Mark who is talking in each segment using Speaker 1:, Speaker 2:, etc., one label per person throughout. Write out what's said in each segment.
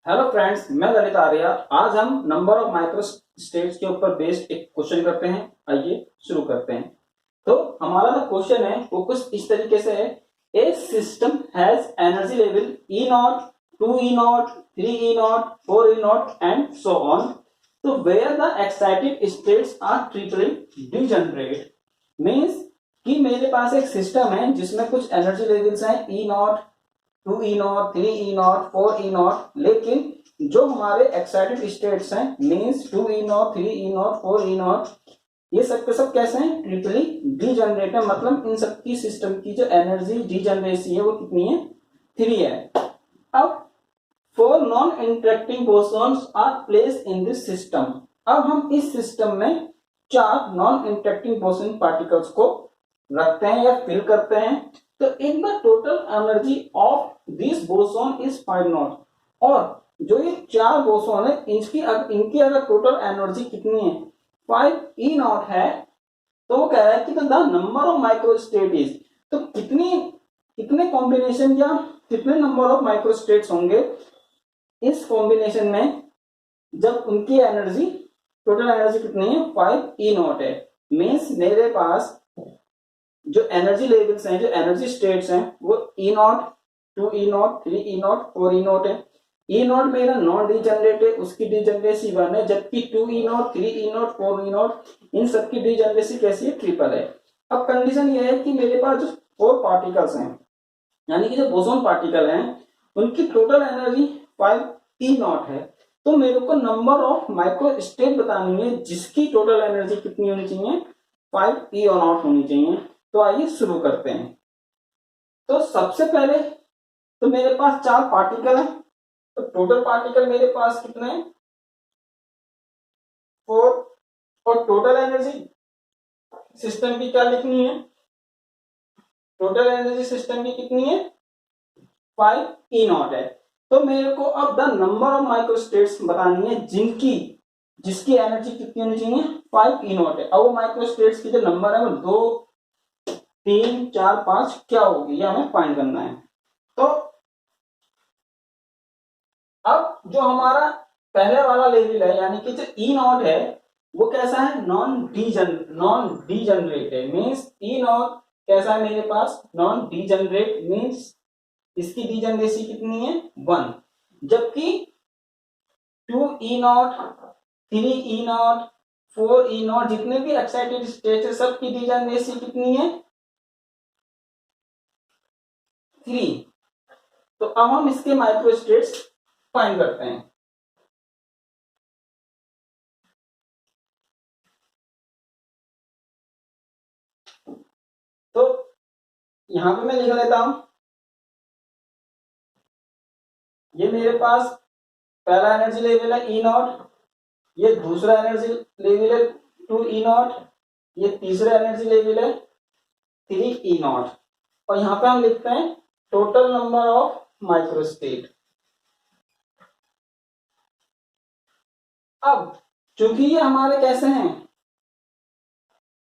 Speaker 1: Hello friends, मैं ललित आर्या। आज हम नंबर ऑफ माइक्रो स्टेट्स के ऊपर बेस्ड एक क्वेश्चन करते हैं। आइए शुरू करते हैं। तो हमारा जो क्वेश्चन है वो कुछ इस तरीके से है। A system has energy level E naught, 2 E naught, 3 E naught, 4 E naught and so on. तो where the excited states are triply degenerate means कि मेरे पास एक सिस्टम है जिसमें कुछ एनर्जी लेवल्स हैं E naught, 2 E naught, 3 E naught, 4 E naught, लेकिन जो हमारे एक्साइटेड स्टेट्स हैं means 2 E naught, 3 E naught, 4 E naught, ये सब के सब कैसे हैं? ट्रिपली डीजनरेट है। मतलब इन सबकी सिस्टम की जो एनर्जी डीजनरेसी है वो कितनी है? 3 है। अब 4 non interacting bosons are placed in this system. अब हम इस सिस्टम में 4 नॉन इंटरेक्टिंग बोसॉन पार्टिकल्स को रखते हैं या फिल करते हैं। तो in the total energy of this boson is 5 not. और जो ये 4 बोसॉन है इनकी अगर टोटल एनर्जी कितनी है? 5 ई नॉट है। तो वो कह रहा है कि the number of microstate is, तो कितने कॉम्बिनेशन या कितने नंबर ऑफ माइक्रोस्टेट्स होंगे इस कॉम्बिनेशन में जब उनकी एनर्जी टोटल एनर्जी कितनी है? 5 ई नॉट है। मीन्स मेरे पास जो एनर्जी लेवल्स हैं, जो एनर्जी स्टेट्स हैं वो E naught, 2 E naught, 3 E naught, 4 E naught है। ई नॉट मेरा नॉन डीजनरेट है, उसकी डीजनरेसी 1 है, जबकि 2 E naught, 3 E naught, 4 E naught, इन सबकी डीजनरेसी कैसी है? ट्रिपल है। अब कंडीशन ये है कि मेरे पास जो 4 पार्टिकल्स हैं यानी कि जो बोसॉन पार्टिकल हैं उनकी टोटल एनर्जी 5 ई नॉट है। तो मेरे को नंबर ऑफ माइक्रो स्टेट बतानी है जिसकी टोटल एनर्जी कितनी होनी चाहिए? 5 ई नॉट होनी चाहिए। तो आइए शुरू करते हैं। तो सबसे पहले तो मेरे पास 4 पार्टिकल हैं। तो टोटल पार्टिकल मेरे पास कितने हैं? 4। और टोटल एनर्जी सिस्टम की क्या लिखनी है? टोटल एनर्जी सिस्टम की कितनी है? 5 ई नॉट है। तो मेरे को अब द नंबर ऑफ माइक्रोस्टेट्स बतानी है जिसकी एनर्जी कितनी होनी चाहिए? 5 ई नॉट है। अब वो माइक्रोस्टेट्स की जो नंबर है वो 2, 3, 4, 5 क्या होगी ये हमें फाइंड करना है। तो अब जो हमारा पहले वाला लेवल है यानी कि जो ई नॉट है वो कैसा है? नॉन डीजनरेट है। मीन्स ई नॉट कैसा है मेरे पास? नॉन डीजनरेट मीन्स इसकी डीजनरेसी कितनी है? 1। जबकि 2 E naught, 3 E naught, 4 E naught, जितने भी एक्साइटेड स्टेट है सबकी डीजनरेसी कितनी है? 3। तो अब हम इसके माइक्रोस्टेट्स फाइंड करते हैं। तो यहां पे मैं लिख लेता हूं, ये मेरे पास पहला एनर्जी लेवल है ई नॉट, ये दूसरा एनर्जी लेवल है 2 ई नॉट, ये तीसरा एनर्जी लेवल है 3 ई नॉट। और यहां पे हम लिखते हैं टोटल नंबर ऑफ माइक्रोस्टेट। अब चूंकि ये हमारे कैसे हैं?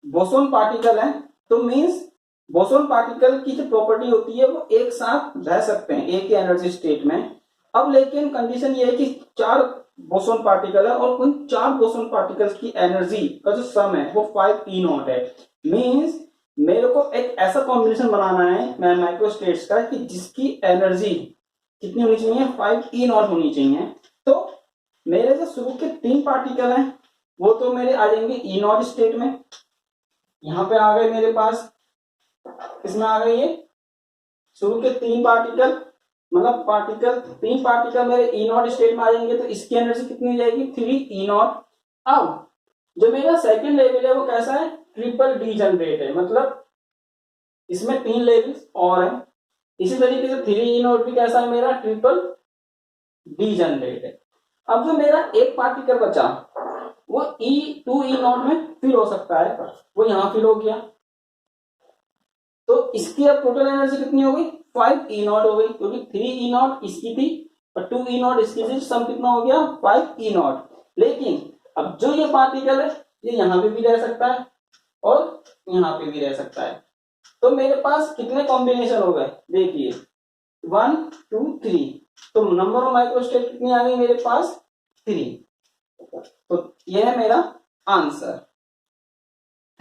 Speaker 1: बोसॉन पार्टिकल है, तो मींस बोसॉन पार्टिकल की जो प्रॉपर्टी होती है वो एक साथ रह सकते हैं एक ही एनर्जी स्टेट में। अब लेकिन कंडीशन ये है कि 4 बोसॉन पार्टिकल है और उन 4 बोसॉन पार्टिकल्स की एनर्जी का जो सम है वो 5 ई नॉट है। मींस मेरे को एक ऐसा कॉम्बिनेशन बनाना है माइक्रोस्टेट्स का कि जिसकी एनर्जी कितनी होनी चाहिए? 5 ई नॉट होनी चाहिए। तो मेरे जो शुरू के 3 पार्टिकल हैं वो तो मेरे आ जाएंगे ई नॉट स्टेट में। यहां पे आ गए मेरे पास, इसमें आ गए ये शुरू के 3 पार्टिकल, मतलब तीन पार्टिकल मेरे ई नॉट स्टेट में आ जाएंगे। तो इसकी एनर्जी कितनी जाएगी? 3 ई नॉट। अब जो मेरा सेकंड लेवल है वो कैसा है? ट्रिपल डीजनरेट है। मतलब इसमें 3 लेवल्स और हैं। इसी तरीके से 3 ई नॉट भी कैसा है मेरा? ट्रिपल डीजनरेट है। अब जो मेरा एक पार्टिकल बचा वो E2 ई नॉट में फिल हो सकता है, वो यहां फिल हो गया। तो इसकी अब टोटल एनर्जी कितनी हो गई? 5 ई नॉट हो गई, क्योंकि 3 ई नॉट इसकी थी और 2 ई नॉट इसकी थी। सम कितना हो गया? 5 ई नॉट। लेकिन अब जो ये पार्टिकल है ये यहां पे भी रह सकता है और यहां पे भी रह सकता है। तो मेरे पास कितने कॉम्बिनेशन हो गए? देखिए 1, 2, 3, तो नंबर ऑफ माइक्रोस्टेट कितनी आ गई मेरे पास 3। तो यह है मेरा आंसर।